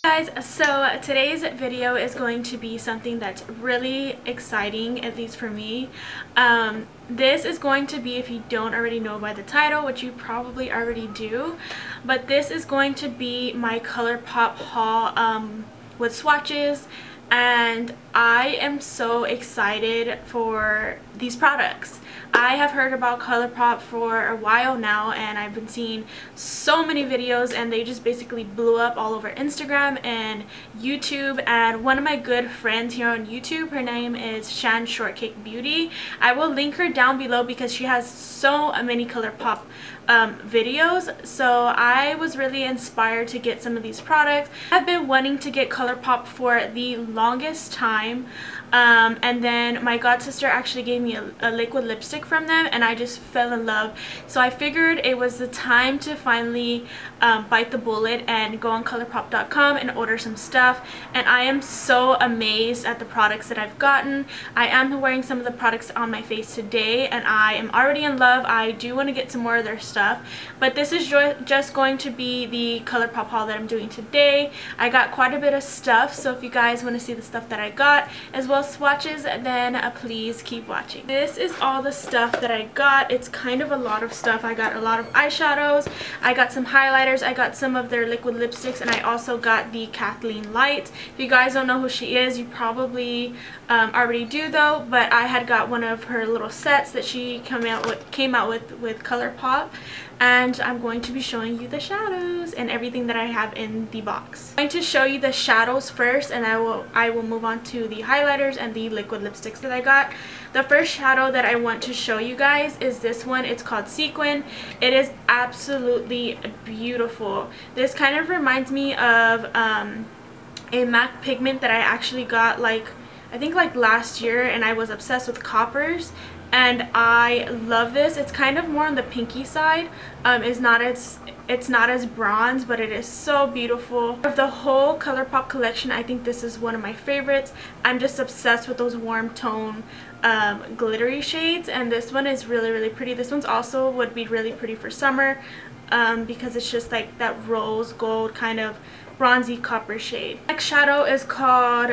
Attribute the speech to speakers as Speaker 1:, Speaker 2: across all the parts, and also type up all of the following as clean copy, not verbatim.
Speaker 1: Guys, so today's video is going to be something that's really exciting, at least for me. This is going to be, if you don't already know by the title, which you probably already do, but this is going to be my Colourpop haul with swatches, and I am so excited for these products. I have heard about Colourpop for a while now, and I've been seeing so many videos, and they just basically blew up all over Instagram and YouTube. And one of my good friends here on YouTube, her name is SHANSHORTCAKEBEAUTY. I will link her down below because she has so many Colourpop videos, so I was really inspired to get some of these products. I've been wanting to get Colourpop for the longest time, and then my god sister actually gave me a liquid lipstick from them, and I just fell in love. So I figured it was the time to finally bite the bullet and go on Colourpop.com and order some stuff, and I am so amazed at the products that I've gotten. I am wearing some of the products on my face today, and I am already in love. I do want to get some more of their stuff, but this is just going to be the Colourpop haul that I'm doing today. I got quite a bit of stuff, so if you guys want to see the stuff that I got as well as swatches, then please keep watching. This is all the stuff that I got. It's kind of a lot of stuff. I got a lot of eyeshadows, I got some highlighters, I got some of their liquid lipsticks, and I also got the Kathleen Light. If you guys don't know who she is, you probably already do though, but I had got one of her little sets that she came out with Colourpop, and I'm going to be showing you the shadows and everything that I have in the box. I'm going to show you the shadows first, and I will move on to the highlighters and the liquid lipsticks that I got. The first shadow that I want to show you guys is this one. It's called Sequin. It is absolutely beautiful. This kind of reminds me of a MAC pigment that I actually got I think last year, and I was obsessed with coppers, and I love this. It's kind of more on the pinky side. It's not as bronze, but it is so beautiful. Of the whole Colourpop collection, I think this is one of my favorites. I'm just obsessed with those warm tone glittery shades, and this one is really pretty. This one's also would be really pretty for summer because it's just like that rose gold kind of bronzy copper shade. Next shadow is called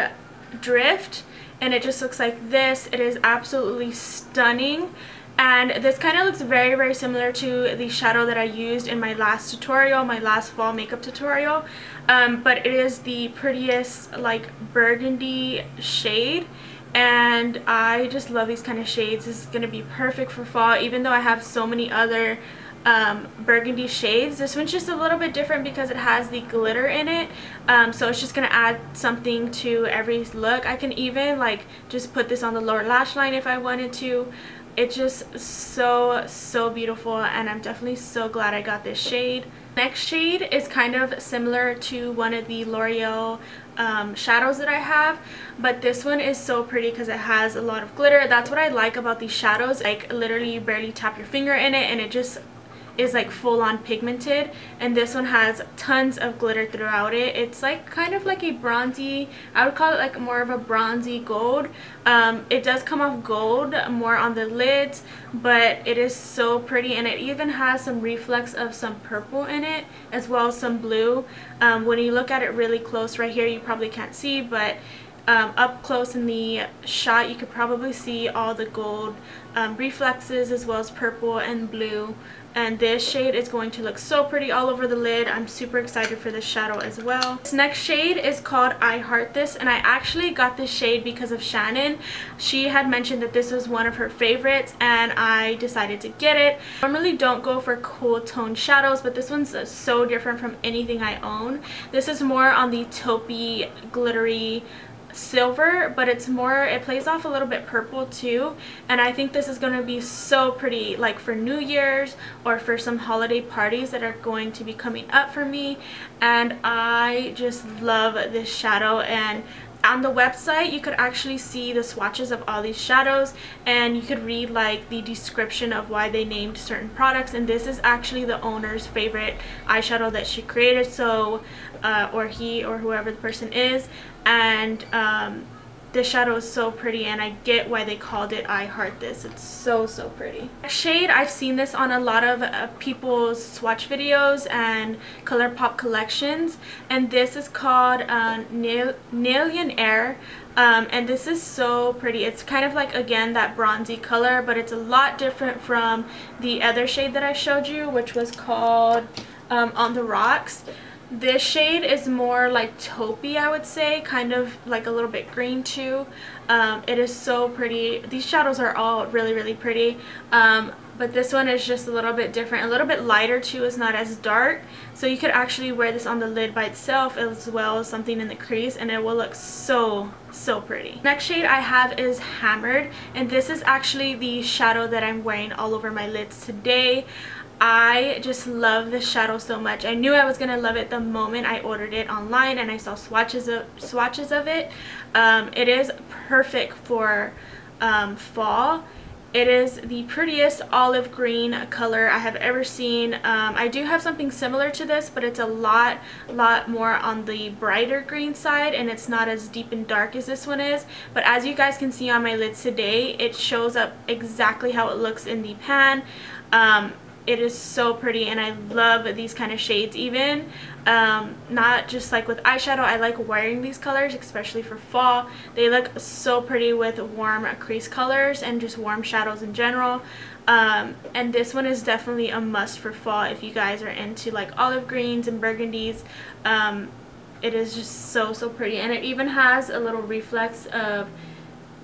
Speaker 1: Drift, and it just looks like this. It is absolutely stunning, and this kind of looks very similar to the shadow that I used in my last tutorial, my last fall makeup tutorial, but it is the prettiest burgundy shade, and I just love these kind of shades. This is going to be perfect for fall, even though I have so many other burgundy shades. This one's just a little bit different because it has the glitter in it, so it's just gonna add something to every look. I can even just put this on the lower lash line if I wanted to. It's just so beautiful, and I'm definitely so glad I got this shade. Next shade is kind of similar to one of the L'Oreal shadows that I have, but this one is so pretty because it has a lot of glitter. That's what I like about these shadows. Literally you barely tap your finger in it, and it just is full-on pigmented, and this one has tons of glitter throughout it. It's kind of like a bronzy, I would call it more of a bronzy gold. It does come off gold more on the lids, but it is so pretty, and it even has some reflex of some purple in it as well as some blue. When you look at it really close right here, you probably can't see, but up close in the shot you could probably see all the gold reflexes as well as purple and blue, and this shade is going to look so pretty all over the lid. I'm super excited for this shadow as well. This next shade is called I Heart This, and I actually got this shade because of Shannon. She had mentioned that this was one of her favorites, and I decided to get it. I normally don't go for cool tone shadows, but this one's so different from anything I own. This is more on the taupey glittery silver, but it plays off a little bit purple too, and I think this is going to be so pretty for New Year's or for some holiday parties that are going to be coming up for me, and I just love this shadow. And on the website you could actually see the swatches of all these shadows, and you could read the description of why they named certain products, and this is actually the owner's favorite eyeshadow that she created, so or he or whoever the person is, and this shadow is so pretty, and I get why they called it I Heart This. It's so pretty. Shade, I've seen this on a lot of people's swatch videos and Colourpop collections, and this is called Millionaire. And this is so pretty. It's kind of like, again, that bronzy color, but it's a lot different from the other shade that I showed you, which was called On the Rocks. This shade is more like taupey, I would say, kind of like a little bit green too. It is so pretty. These shadows are all really pretty, but this one is just a little bit different, a little bit lighter too. It's not as dark, so you could actually wear this on the lid by itself as well as something in the crease, and it will look so pretty. Next shade I have is Hammered, and this is actually the shadow that I'm wearing all over my lids today. I just love this shadow so much. I knew I was gonna love it the moment I ordered it online and I saw swatches of it. It is perfect for fall. It is the prettiest olive green color I have ever seen. I do have something similar to this, but it's a lot more on the brighter green side, and it's not as deep and dark as this one is. But as you guys can see on my lids today, it shows up exactly how it looks in the pan. It is so pretty, and I love these kind of shades. Even not just like with eyeshadow, I like wearing these colors, especially for fall. They look so pretty with warm crease colors and just warm shadows in general. And this one is definitely a must for fall if you guys are into like olive greens and burgundies. It is just so pretty, and it even has a little reflex of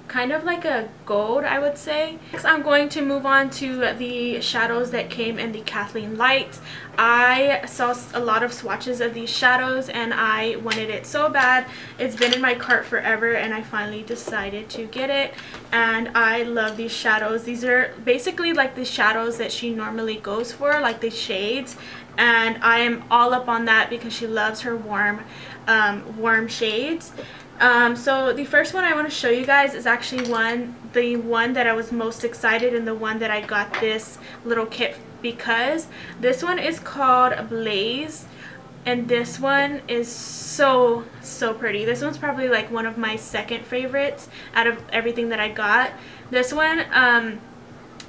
Speaker 1: kind of like a gold, I would say. Next, I'm going to move on to the shadows that came in the Kathleen Light. I saw a lot of swatches of these shadows and I wanted it so bad. It's been in my cart forever, and I finally decided to get it, and I love these shadows. These are basically like the shadows that she normally goes for, like the shades, and I am all up on that because she loves her warm shades. So the first one I want to show you guys is actually the one that I was most excited, and the one that I got this little kit because. This one is called Blaze, and this one is so pretty. This one's probably like one of my second favorites out of everything that I got. This one,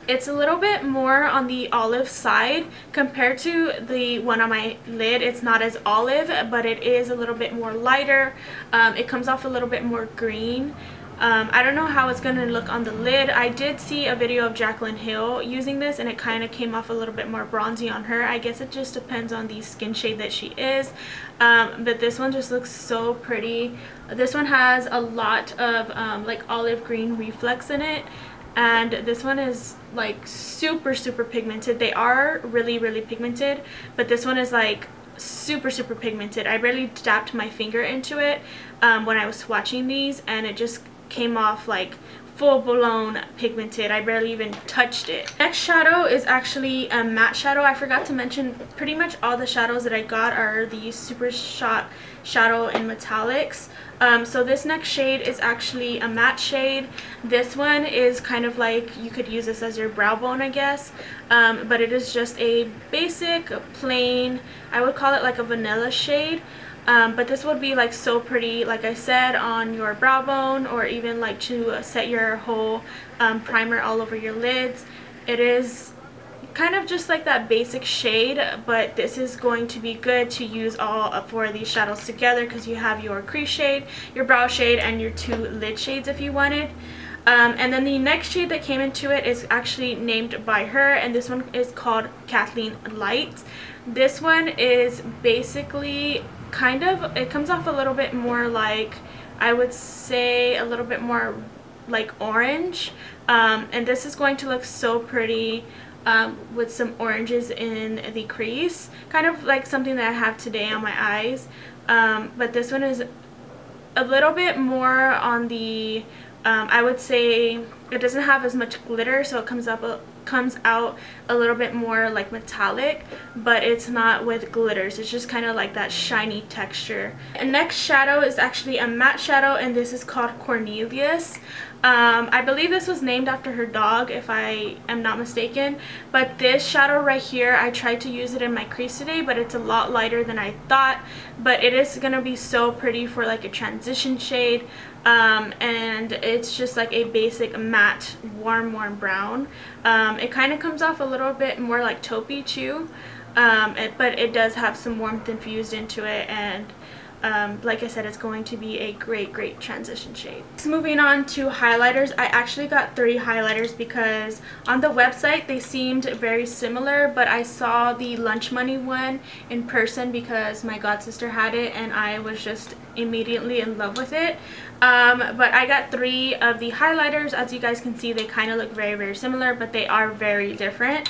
Speaker 1: it's a little bit more on the olive side compared to the one on my lid. It's not as olive, but it is a little bit more lighter. It comes off a little bit more green. I don't know how it's going to look on the lid. I did see a video of Jaclyn Hill using this, and it kind of came off a little bit more bronzy on her. I guess it just depends on the skin shade that she is. But this one just looks so pretty. This one has a lot of like olive green reflex in it. And this one is like super pigmented. They are really pigmented, but this one is like super pigmented. I barely dabbed my finger into it when I was swatching these, and it just came off like full-blown pigmented. I barely even touched it. Next shadow is actually a matte shadow. I forgot to mention pretty much all the shadows that I got are the Super Shot Shadow in metallics. So this next shade is actually a matte shade. This one is kind of like, you could use this as your brow bone, I guess, but it is just a basic plain, I would call it like a vanilla shade. But this would be like so pretty, like I said, on your brow bone, or even like to set your whole primer all over your lids. It is kind of just like that basic shade, but this is going to be good to use all four of these shadows together because you have your crease shade, your brow shade, and your two lid shades if you wanted. And then the next shade that came into it is actually named by her, and this one is called Kathleen Light. This one is basically kind of, it comes off a little bit more like, I would say a little bit more like orange, and this is going to look so pretty with some oranges in the crease, kind of like something that I have today on my eyes. But this one is a little bit more on the I would say it doesn't have as much glitter, so it comes out a little bit more like metallic, but it's not with glitters. It's just kind of like that shiny texture. And next shadow is actually a matte shadow, and this is called Cornelius. I believe this was named after her dog, if I am not mistaken. But this shadow right here, I tried to use it in my crease today, but it's a lot lighter than I thought. But it is gonna be so pretty for like a transition shade. And it's just like a basic matte warm brown. It kind of comes off a little bit more like taupey too, but it does have some warmth infused into it, and like I said, it's going to be a great transition shade. So moving on to highlighters, I actually got 3 highlighters because on the website they seemed very similar, but I saw the Lunch Money one in person because my god sister had it and I was just immediately in love with it. But I got 3 of the highlighters. As you guys can see, they kind of look very similar, but they are very different.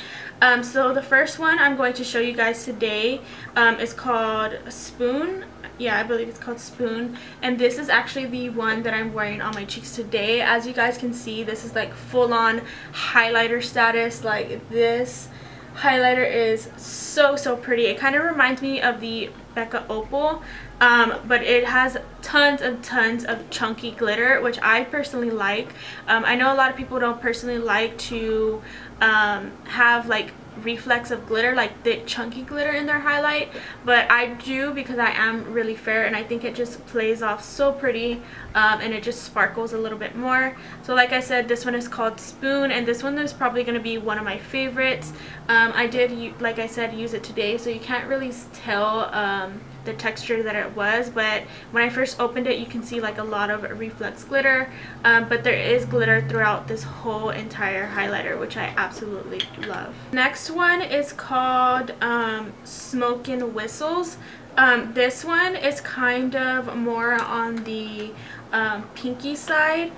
Speaker 1: So the first one I'm going to show you guys today is called Spoon. Yeah, I believe it's called Spoon, and this is actually the one that I'm wearing on my cheeks today. As you guys can see, this is like full-on highlighter status. Like, this highlighter is so pretty. It kind of reminds me of the Becca Opal, but it has tons of chunky glitter, which I personally like. I know a lot of people don't personally like to have like reflex of glitter, like thick chunky glitter in their highlight, but I do because I am really fair and I think it just plays off so pretty, and it just sparkles a little bit more. So like I said, this one is called Spoon, and this one is probably going to be one of my favorites. I did, like I said, use it today, so you can't really tell the texture that it was, but when I first opened it, you can see like a lot of reflex glitter, but there is glitter throughout this whole entire highlighter, which I absolutely love. Next one is called Smokin' Whistles. This one is kind of more on the pinky side,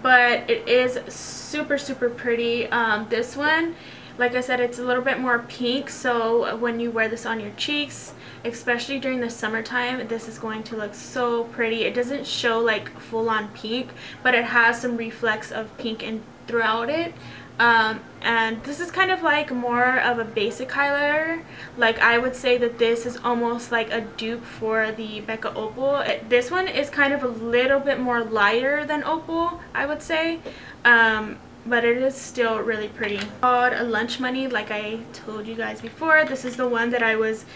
Speaker 1: but it is super pretty. This one, like I said, it's a little bit more pink, so when you wear this on your cheeks, especially during the summertime, this is going to look so pretty. It doesn't show like full-on pink, but it has some reflex of pink in throughout it. And this is kind of like more of a basic highlighter. Like, I would say that this is almost like a dupe for the Becca Opal. This one is kind of a little bit more lighter than Opal, I would say, but it is still really pretty. Called a Lunch Money, like I told you guys before. This is the one that I was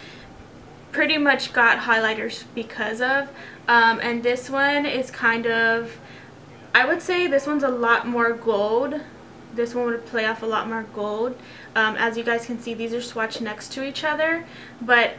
Speaker 1: pretty much got highlighters because of, and this one is kind of, I would say this one's a lot more gold. This one would play off a lot more gold. As you guys can see, these are swatched next to each other, but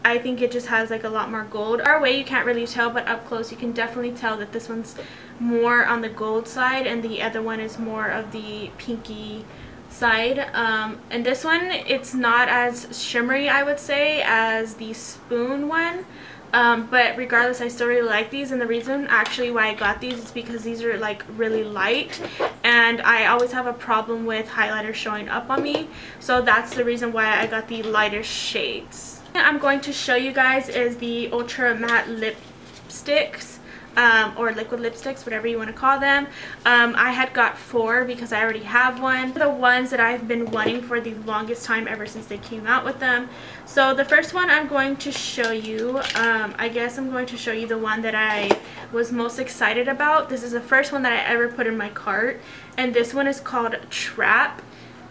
Speaker 1: I think it just has like a lot more gold. Far away you can't really tell, but up close you can definitely tell that this one's more on the gold side and the other one is more of the pinky side. And this one, it's not as shimmery, I would say, as the Spoon one, but regardless, I still really like these, and the reason actually why I got these is because these are like really light, and I always have a problem with highlighters showing up on me, so that's the reason why I got the lighter shades. I'm going to show you guys is the Ultra Matte Lipsticks, or liquid lipsticks, whatever you want to call them. I had got 4 because I already have one. The ones that I've been wanting for the longest time ever since they came out with them. So the first one I'm going to show you, I guess I'm going to show you the one that I was most excited about. This is the first one that I ever put in my cart, and this one is called Trap.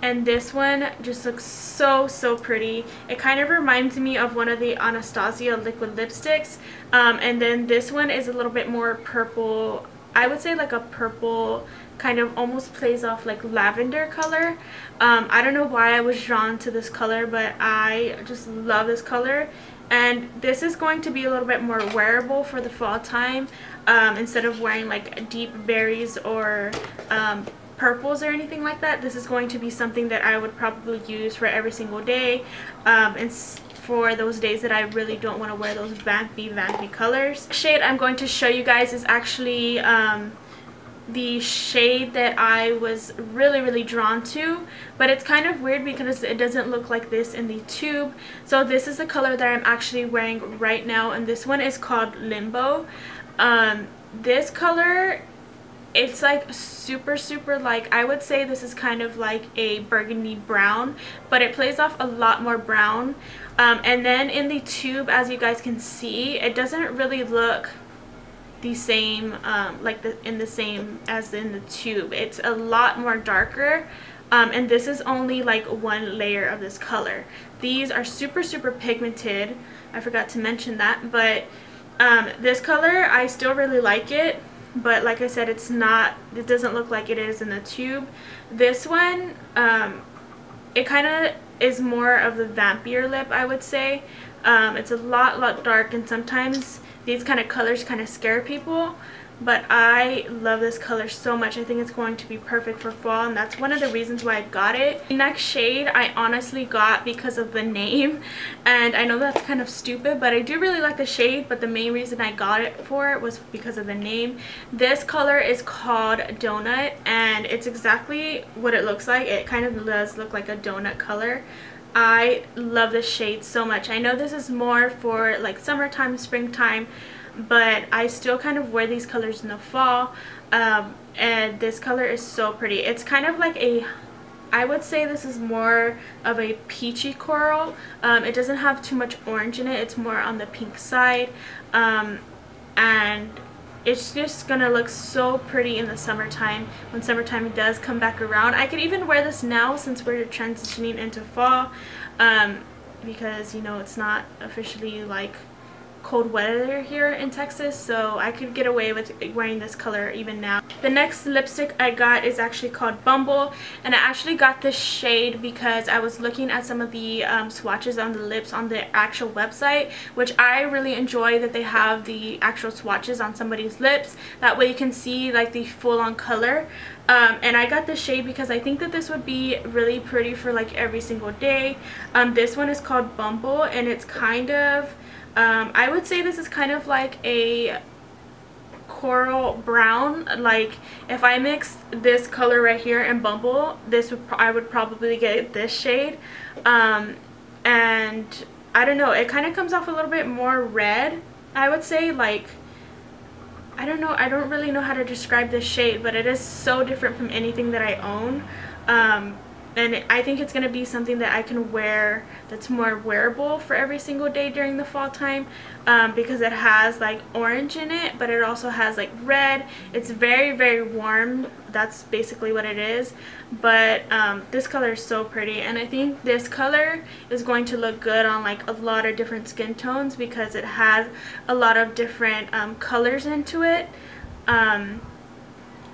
Speaker 1: And this one just looks so pretty. It kind of reminds me of one of the Anastasia liquid lipsticks. And then this one is a little bit more purple. I would say like a purple, kind of almost plays off like lavender color. I don't know why I was drawn to this color, but I just love this color. And this is going to be a little bit more wearable for the fall time, instead of wearing like deep berries or purples or anything like that. This is going to be something that I would probably use for every single day, and for those days that I really don't want to wear those vampy colors. The shade I'm going to show you guys is actually the shade that I was really drawn to, but it's kind of weird because it doesn't look like this in the tube. So this is the color that I'm actually wearing right now, and this one is called Limbo. This color, it's like super like, I would say this is kind of like a burgundy brown, but it plays off a lot more brown. And then in the tube, as you guys can see, it doesn't really look the same in the same as in the tube. It's a lot more darker, and this is only like one layer of this color. These are super pigmented. I forgot to mention that, but this color, I still really like it, but like I said, it doesn't look like it is in the tube. This one, it kind of is more of the vampier lip, I would say. It's a lot dark, and sometimes these kind of colors kind of scare people, but I love this color so much. I think it's going to be perfect for fall, and that's one of the reasons why I got it. The next shade I honestly got because of the name, and I know that's kind of stupid, but I do really like the shade, but the main reason I got it for it was because of the name. This color is called Donut, and it's exactly what it looks like. It kind of does look like a donut color. I love this shade so much. I know this is more for like summertime, springtime, but I still kind of wear these colors in the fall, and this color is so pretty. It's kind of like I would say this is more of a peachy coral. It doesn't have too much orange in it. It's more on the pink side, and it's just gonna look so pretty in the summertime when summertime does come back around. I could even wear this now since we're transitioning into fall, because you know it's not officially like cold weather here in Texas, so I could get away with wearing this color even now. The next lipstick I got is actually called Bumble, and I actually got this shade because I was looking at some of the swatches on the lips on the actual website, which I really enjoy that they have the actual swatches on somebody's lips. That way you can see like the full-on color. And I got this shade because I think that this would be really pretty for like every single day. This one is called Bumble, and it's kind of I would say this is kind of like a coral brown. Like if I mix this color right here and Bumble, I would probably get this shade. And I don't know, it kind of comes off a little bit more red, I would say. Like I don't know, I don't really know how to describe this shade, but it is so different from anything that I own. And I think it's going to be something that I can wear that's more wearable for every single day during the fall time, because it has like orange in it, but it also has like red. It's very warm. That's basically what it is. But this color is so pretty, and I think this color is going to look good on like a lot of different skin tones because it has a lot of different colors into it.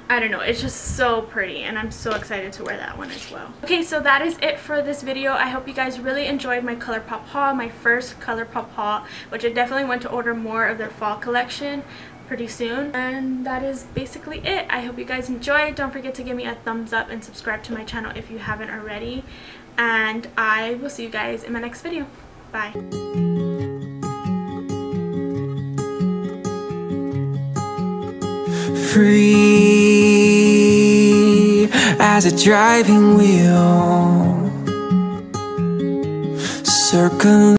Speaker 1: I don't know, it's just so pretty, and I'm so excited to wear that one as well. Okay, so that is it for this video. I hope you guys really enjoyed my Colourpop haul, my first Colourpop haul, which I definitely want to order more of their fall collection pretty soon. And that is basically it. I hope you guys enjoyed. Don't forget to give me a thumbs up and subscribe to my channel if you haven't already. And I will see you guys in my next video. Bye. Free as a driving wheel, circling